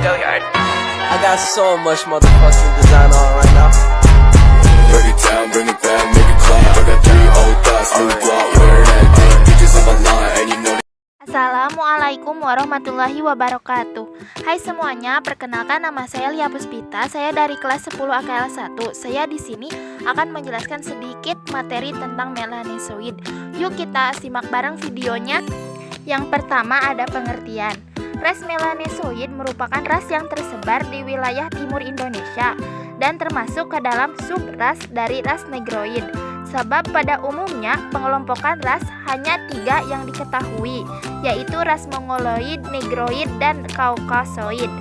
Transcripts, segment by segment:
I got so much motherfucking design on right now. Break it down, bring it back, make it clap. I got 3 old thoughts, new block, wear that thing. Bitches on my line, and you know. Assalamualaikum warahmatullahi wabarakatuh. Hai semuanya, perkenalkan nama saya Lia Puspita. Saya dari kelas 10 AKL 1. Saya di sini akan menjelaskan sedikit materi tentang melanosoid. Yuk kita simak bareng videonya. Yang pertama ada pengertian. Ras melanosoid merupakan ras yang tersebar di wilayah timur Indonesia dan termasuk ke dalam subras dari ras negroid. Sebab pada umumnya pengelompokan ras hanya 3 yang diketahui, yaitu ras Mongoloid, Negroid, dan Kaukasoid.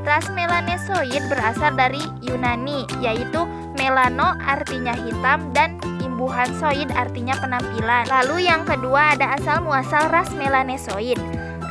Ras melanosoid berasal dari Yunani, yaitu melano artinya hitam dan imbuhansoid artinya penampilan. Lalu yang kedua ada asal muasal ras melanosoid.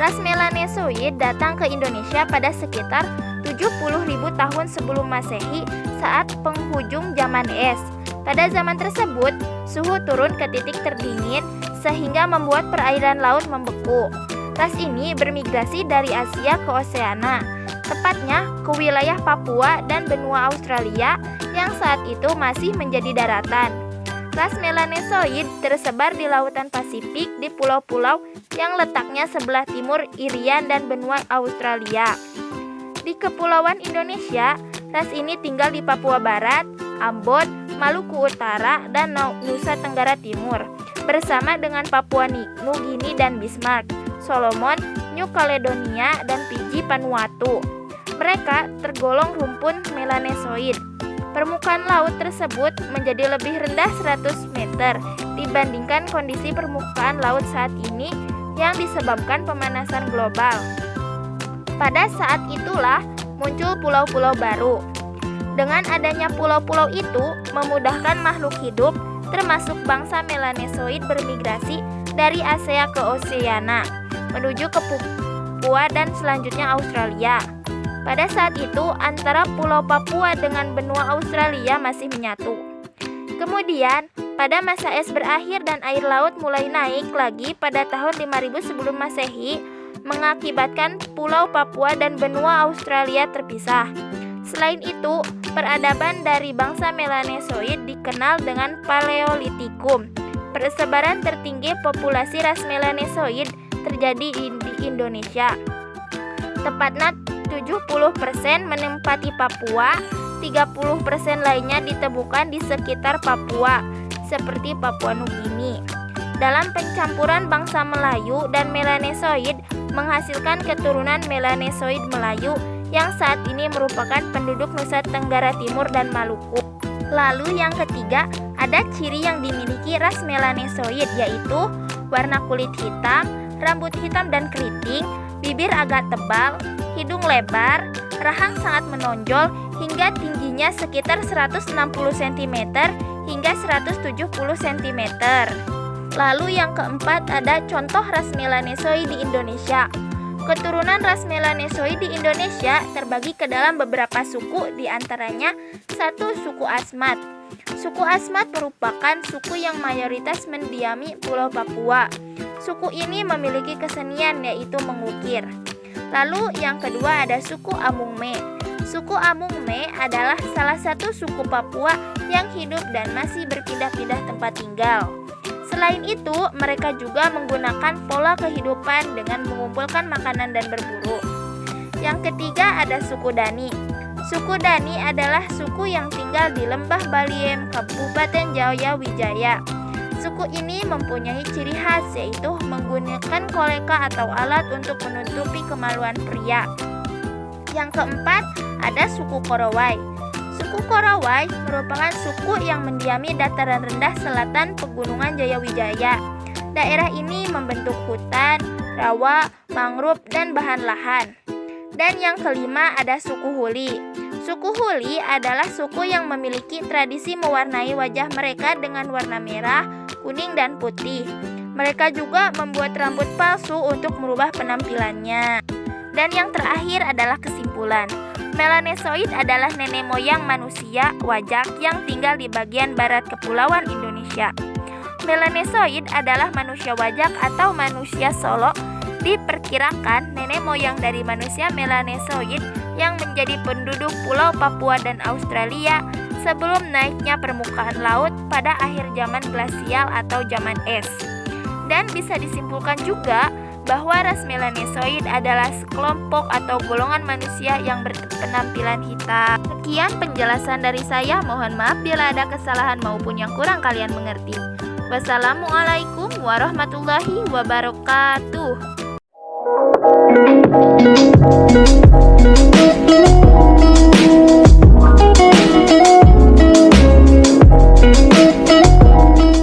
Ras melanosoid datang ke Indonesia pada sekitar 70.000 tahun sebelum Masehi saat penghujung zaman es. Pada zaman tersebut, suhu turun ke titik terdingin sehingga membuat perairan laut membeku. Ras ini bermigrasi dari Asia ke Oseania, tepatnya ke wilayah Papua dan benua Australia yang saat itu masih menjadi daratan. Ras melanosoid tersebar di lautan Pasifik di pulau-pulau yang letaknya sebelah timur Irian dan benua Australia. Di Kepulauan Indonesia, ras ini tinggal di Papua Barat, Ambon, Maluku Utara, dan Nusa Tenggara Timur, bersama dengan Papua New Guinea dan Bismarck, Solomon, New Caledonia, dan Fiji Vanuatu. Mereka tergolong rumpun melanosoid. Permukaan laut tersebut menjadi lebih rendah 100 meter dibandingkan kondisi permukaan laut saat ini yang disebabkan pemanasan global. Pada saat itulah muncul pulau-pulau baru. Dengan adanya pulau-pulau itu memudahkan makhluk hidup termasuk bangsa melanosoid bermigrasi dari Asia ke Oseania menuju ke Papua dan selanjutnya Australia. Pada saat itu antara pulau Papua dengan benua Australia masih menyatu. Kemudian pada masa es berakhir dan air laut mulai naik lagi pada tahun 5000 sebelum Masehi mengakibatkan pulau Papua dan benua Australia terpisah. Selain itu, peradaban dari bangsa melanosoid dikenal dengan Paleolitikum. Persebaran tertinggi populasi ras melanosoid terjadi di Indonesia. Tepatnya 70% menempati Papua, 30% lainnya ditemukan di sekitar Papua, seperti Papua Nugini. Dalam pencampuran bangsa Melayu dan melanosoid menghasilkan keturunan melanosoid Melayu yang saat ini merupakan penduduk Nusa Tenggara Timur dan Maluku. Lalu yang ketiga, ada ciri yang dimiliki ras melanosoid, yaitu warna kulit hitam, rambut hitam dan keriting, bibir agak tebal, hidung lebar, rahang sangat menonjol hingga tingginya sekitar 160 cm hingga 170 cm. Lalu yang keempat ada contoh ras melanosoid di Indonesia. Keturunan ras melanosoid di Indonesia terbagi ke dalam beberapa suku, diantaranya satu suku Asmat. Suku Asmat merupakan suku yang mayoritas mendiami Pulau Papua. Suku ini memiliki kesenian yaitu mengukir. Lalu yang kedua ada suku Amungme. Suku Amungme adalah salah satu suku Papua yang hidup dan masih berpindah-pindah tempat tinggal. Selain itu, mereka juga menggunakan pola kehidupan dengan mengumpulkan makanan dan berburu. Yang ketiga ada suku Dani. Suku Dani adalah suku yang tinggal di Lembah Baliem, Kabupaten Jayawijaya. Suku ini mempunyai ciri khas yaitu menggunakan koleka atau alat untuk menutupi kemaluan pria. Yang keempat ada suku Korowai. Suku Korowai merupakan suku yang mendiami dataran rendah selatan pegunungan Jayawijaya. Daerah ini membentuk hutan, rawa, mangrove, dan bahan lahan. Dan yang kelima ada suku Huli. Suku Huli adalah suku yang memiliki tradisi mewarnai wajah mereka dengan warna merah, kuning, dan putih. Mereka juga membuat rambut palsu untuk merubah penampilannya. Dan yang terakhir adalah kesimpulan. Melanosoid adalah nenek moyang manusia wajak yang tinggal di bagian barat Kepulauan Indonesia. Melanosoid adalah manusia wajak atau manusia Solo. Diperkirakan nenek moyang dari manusia melanosoid yang menjadi penduduk Pulau Papua dan Australia sebelum naiknya permukaan laut pada akhir zaman glasial atau zaman es. Dan bisa disimpulkan juga bahwa ras Melanesoid adalah sekelompok atau golongan manusia yang berpenampilan hitam. Sekian penjelasan dari saya, mohon maaf bila ada kesalahan maupun yang kurang kalian mengerti. Wassalamualaikum warahmatullahi wabarakatuh.